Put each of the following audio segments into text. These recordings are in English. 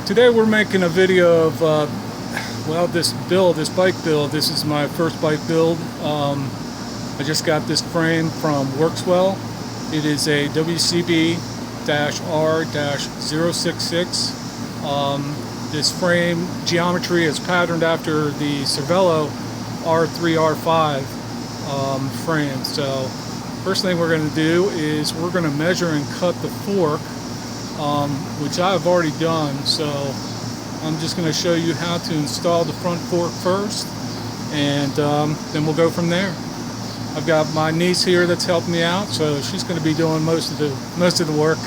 Today we're making a video of well, this bike build. This is my first bike build. I just got this frame from Workswell. It is a WCB-R-066. This frame geometry is patterned after the Cervelo R3-R5 frame. So first thing we're going to do is we're going to measure and cut the fork, which I've already done. So I'm just going to show you how to install the front fork first, and then we'll go from there. I've got my niece here that's helping me out, so she's going to be doing most of the work.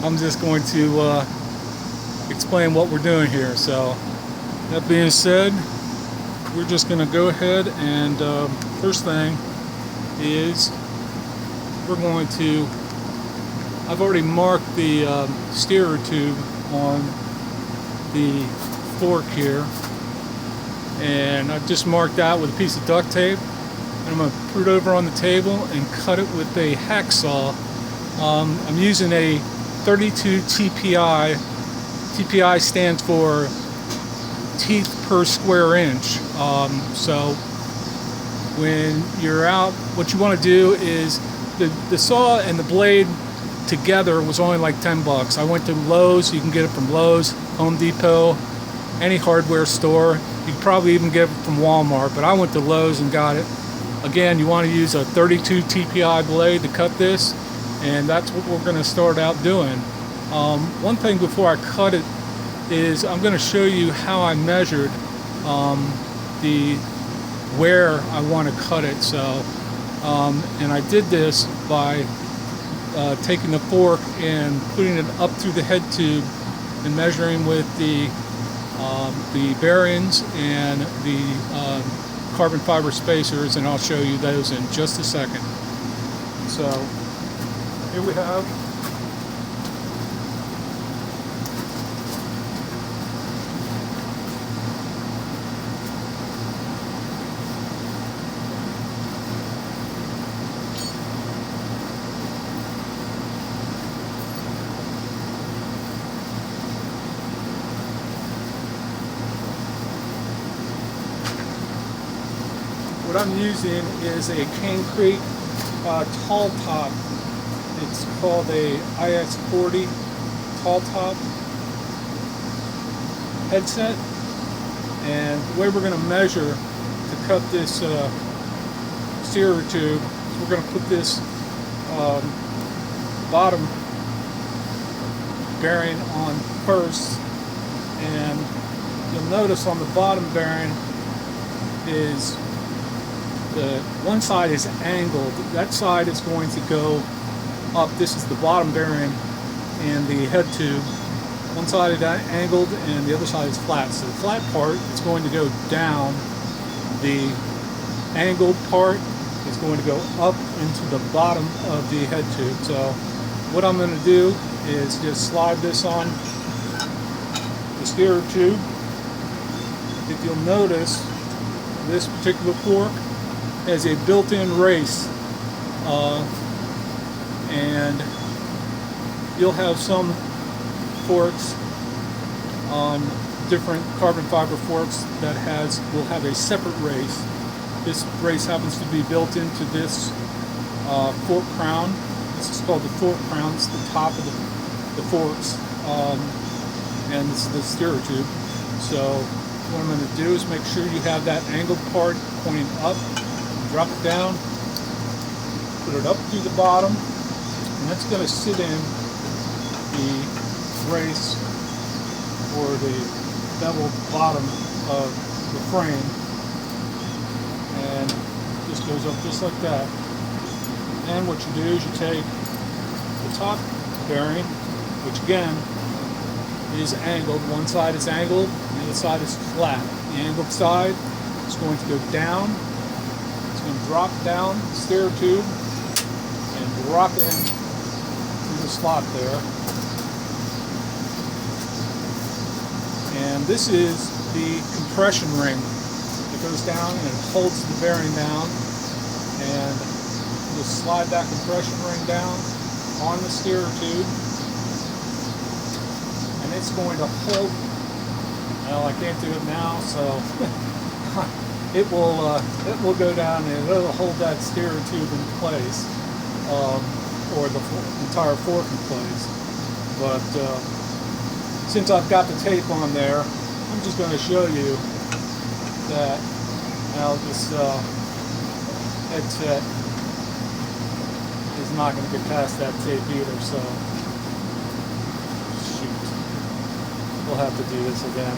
I'm just going to explain what we're doing here. So that being said, we're just going to go ahead and first thing is we're going to, I've already marked the steerer tube on the fork here, and I've just marked that with a piece of duct tape, and I'm going to put it over on the table and cut it with a hacksaw. I'm using a 32 TPI. TPI stands for teeth per square inch. So when you're out, what you want to do is the saw and the blade together was only like 10 bucks. I went to Lowe's. You can get it from Lowe's, Home Depot, any hardware store. You can probably even get it from Walmart, but I went to Lowe's and got it. Again, you want to use a 32 TPI blade to cut this, and that's what we're going to start out doing. One thing before I cut it is I'm going to show you how I measured where I want to cut it. So, and I did this by taking the fork and putting it up through the head tube and measuring with the bearings and the carbon fiber spacers, and I'll show you those in just a second. So here we have what I'm using is a Cane Creek tall top. It's called a IS-40 tall top headset. And the way we're going to measure to cut this steerer tube is we're going to put this bottom bearing on first. And you'll notice on the bottom bearing is one side is angled. That side is going to go up. This is the bottom bearing and the head tube. One side is angled and the other side is flat. So the flat part is going to go down. The angled part is going to go up into the bottom of the head tube. So what I'm going to do is just slide this on the steerer tube. If you'll notice, this particular fork has a built-in race, and you'll have some forks on different carbon fiber forks that will have a separate race. This race happens to be built into this fork crown. This is called the fork crown. It's the top of the forks, and this is the steerer tube. So what I'm going to do is make sure you have that angled part pointing up. Drop it down, put it up through the bottom, and that's going to sit in the brace or the bevel bottom of the frame, and this goes up just like that. And what you do is you take the top bearing, which again is angled. One side is angled, the other side is flat. The angled side is going to go down. And drop down the steerer tube and drop in through the slot there. And this is the compression ring that goes down and it holds the bearing down. And just slide that compression ring down on the steerer tube. And it's going to hold. Well, I can't do it now, so it will go down and it'll hold that steer tube in place, or the entire fork in place. But since I've got the tape on there, I'm just going to show you that now this headset is not going to get past that tape either, so shoot, we'll have to do this again.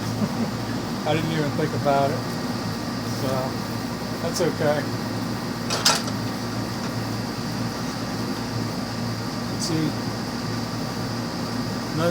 I didn't even think about it, so that's okay. Let's see. No,